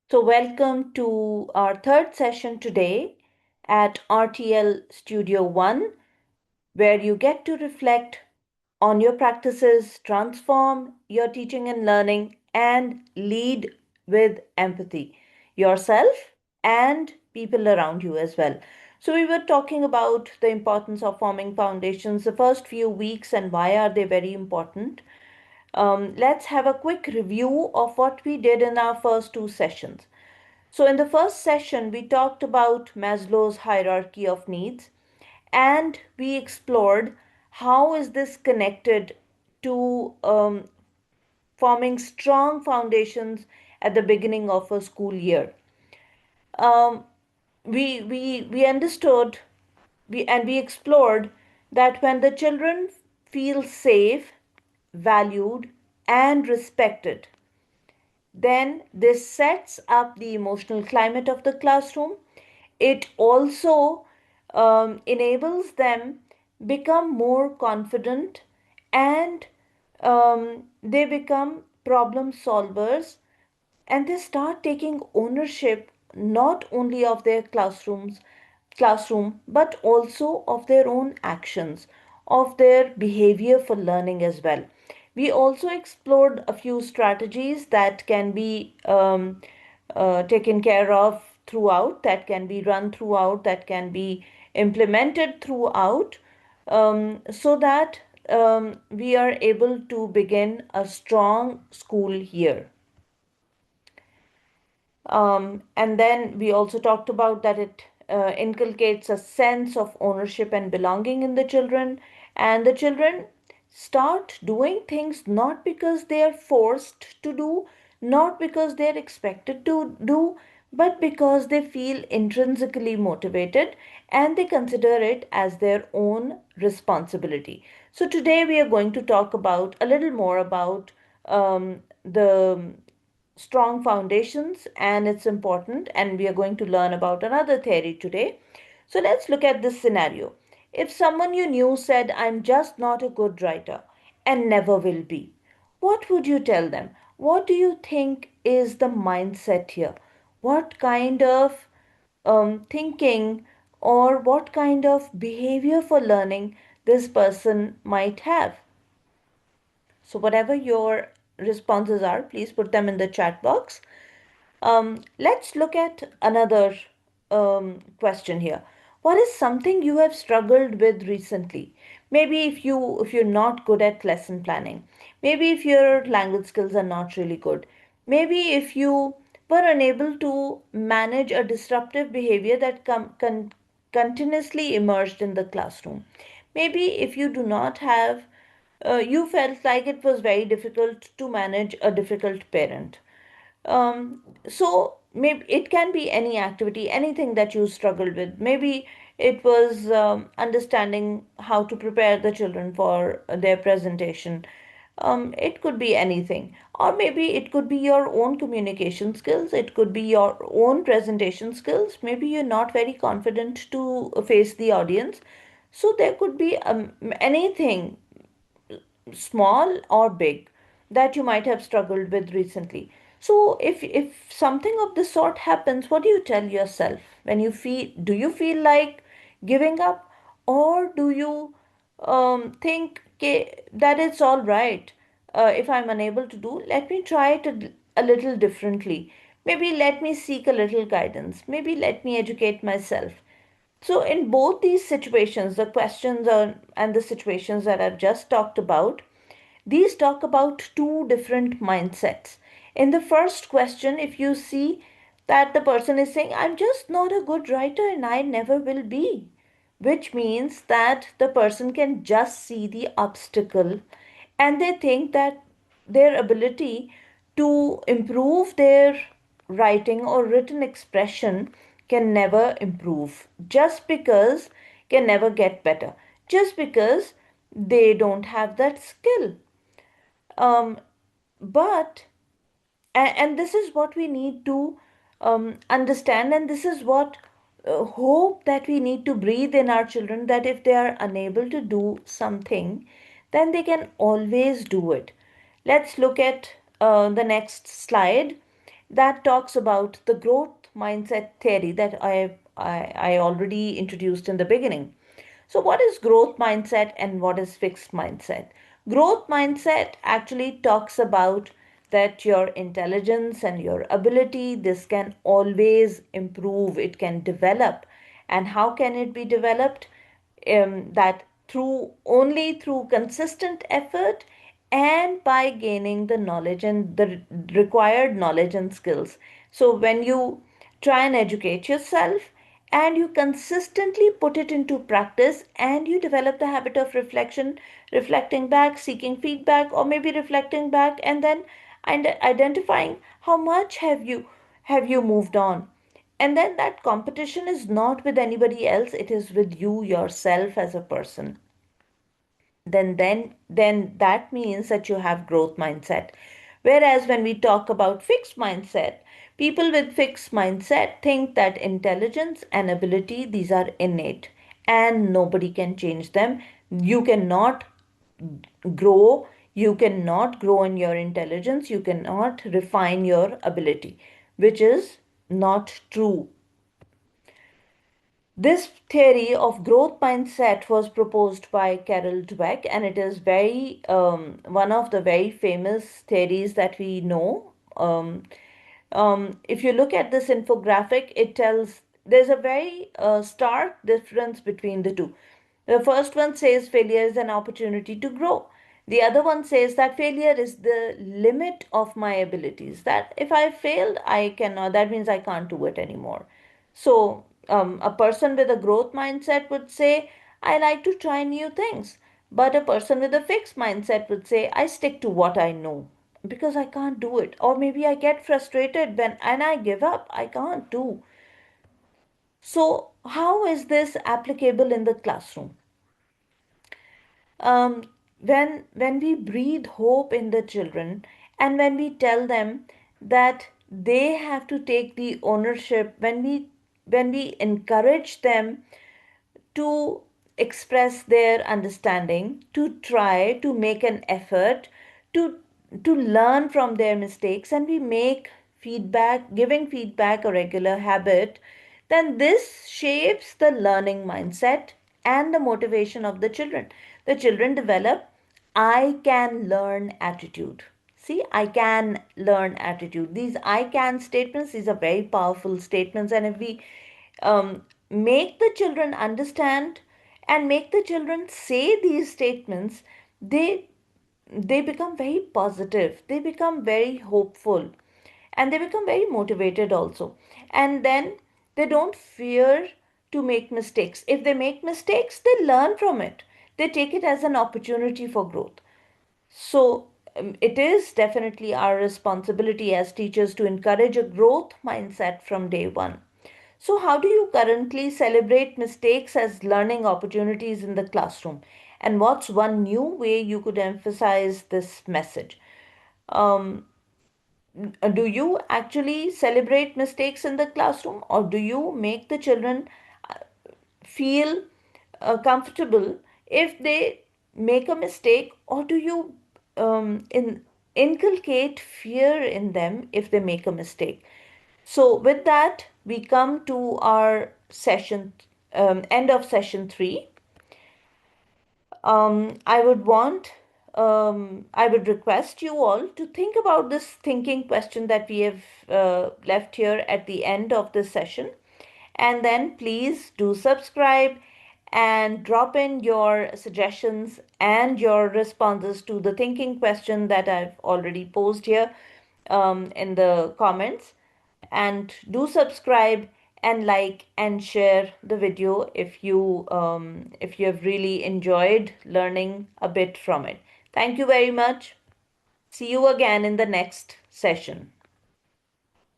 So, welcome to our third session today at RTL Studio 1, where you get to reflect on your practices, transform your teaching and learning, and lead with empathy yourself and people around you as well. So, we were talking about the importance of forming foundations the first few weeks and why are they very important. Let's have a quick review of what we did in our first two sessions. So, in the first session, we talked about Maslow's hierarchy of needs and we explored how is this connected to forming strong foundations at the beginning of a school year. Um, we understood we explored that when the children feel safe, valued, and respected, then this sets up the emotional climate of the classroom. It also enables them become more confident and they become problem solvers and they start taking ownership not only of their classroom but also of their own actions, of their behavior for learning as well. We also explored a few strategies that can be taken care of throughout, that can be run throughout, that can be implemented throughout, so that we are able to begin a strong school year. And then we also talked about that it inculcates a sense of ownership and belonging in the children. And the children start doing things not because they are forced to do, not because they are expected to do, but because they feel intrinsically motivated and they consider it as their own responsibility. So today we are going to talk about a little more about the strong foundations and it's important, and we are going to learn about another theory today. So let's look at this scenario. If someone you knew said, I'm just not a good writer and never will be, what would you tell them? What do you think is the mindset here? What kind of thinking or what kind of behavior for learning this person might have? So, whatever your responses are, please put them in the chat box. Let's look at another question here. What is something you have struggled with recently? Maybe if you're not good at lesson planning, maybe if your language skills are not really good, maybe if you were unable to manage a disruptive behavior that continuously emerged in the classroom. Maybe if you do not have, you felt like it was very difficult to manage a difficult parent. So maybe it can be any activity, anything that you struggled with. Maybe it was understanding how to prepare the children for their presentation. It could be anything, or maybe it could be your own communication skills. It could be your own presentation skills. Maybe you're not very confident to face the audience. So there could be anything small or big that you might have struggled with recently. So if something of this sort happens, what do you tell yourself when you feel, do you feel like giving up, or do you think, okay, that it's all right, if I'm unable to do, let me try it a little differently. Maybe let me seek a little guidance. Maybe let me educate myself. So, in both these situations, the questions and the situations that I've just talked about, these talk about two different mindsets. In the first question, if you see that the person is saying, I'm just not a good writer and I never will be, which means that the person can just see the obstacle and they think that their ability to improve their writing or written expression can never improve just because can never get better just because they don't have that skill. um, but and this is what we need to understand, and this is what hope that we need to breathe in our children, that if they are unable to do something, then they can always do it. Let's look at the next slide. that talks about the growth mindset theory that I already introduced in the beginning. So, what is growth mindset and what is fixed mindset? Growth mindset actually talks about that your intelligence and your ability, this can always improve, it can develop. And how can it be developed? That through only through consistent effort and by gaining the knowledge and the required knowledge and skills. So when you try and educate yourself and you consistently put it into practice and you develop the habit of reflection, reflecting back, seeking feedback, or maybe reflecting back and then identifying how much have you moved on. And then that competition is not with anybody else, it is with you yourself as a person. Then that means that you have growth mindset. Whereas when we talk about fixed mindset, people with fixed mindset think that intelligence and ability, these are innate and nobody can change them. You cannot grow, you cannot grow in your intelligence, you cannot refine your ability, which is not true. This theory of growth mindset was proposed by Carol Dweck, and it is very one of the very famous theories that we know. If you look at this infographic, it tells there's a very stark difference between the two. The first one says failure is an opportunity to grow. The other one says that failure is the limit of my abilities. That if I failed, I cannot, that means I can't do it anymore. So, a person with a growth mindset would say, I like to try new things. But a person with a fixed mindset would say, I stick to what I know because I can't do it. Or maybe I get frustrated when and I give up. I can't do. So, how is this applicable in the classroom? um, when we breathe hope in the children and when we tell them that they have to take the ownership, when we encourage them to express their understanding, to try to make an effort, to to learn from their mistakes, and we make feedback, giving feedback a regular habit, then this shapes the learning mindset and the motivation of the children. The children develop I can learn attitude. See, I can learn attitude. These I can statements, these are very powerful statements. And if we make the children understand and make the children say these statements, they they become very positive, they become very hopeful, and they become very motivated also. And then they don't fear to make mistakes. If they make mistakes, they learn from it, they take it as an opportunity for growth. So it is definitely our responsibility as teachers to encourage a growth mindset from day one. So, how do you currently celebrate mistakes as learning opportunities in the classroom? And what's one new way you could emphasize this message? Um, do you actually celebrate mistakes in the classroom, or do you make the children feel comfortable if they make a mistake, or do you inculcate fear in them if they make a mistake? So, with that, we come to our session, end of session three. I would I would request you all to think about this thinking question that we have left here at the end of this session. And then please do subscribe and drop in your suggestions and your responses to the thinking question that I've already posed here in the comments. And do subscribe and like and share the video if you have really enjoyed learning a bit from it. Thank you very much. See you again in the next session.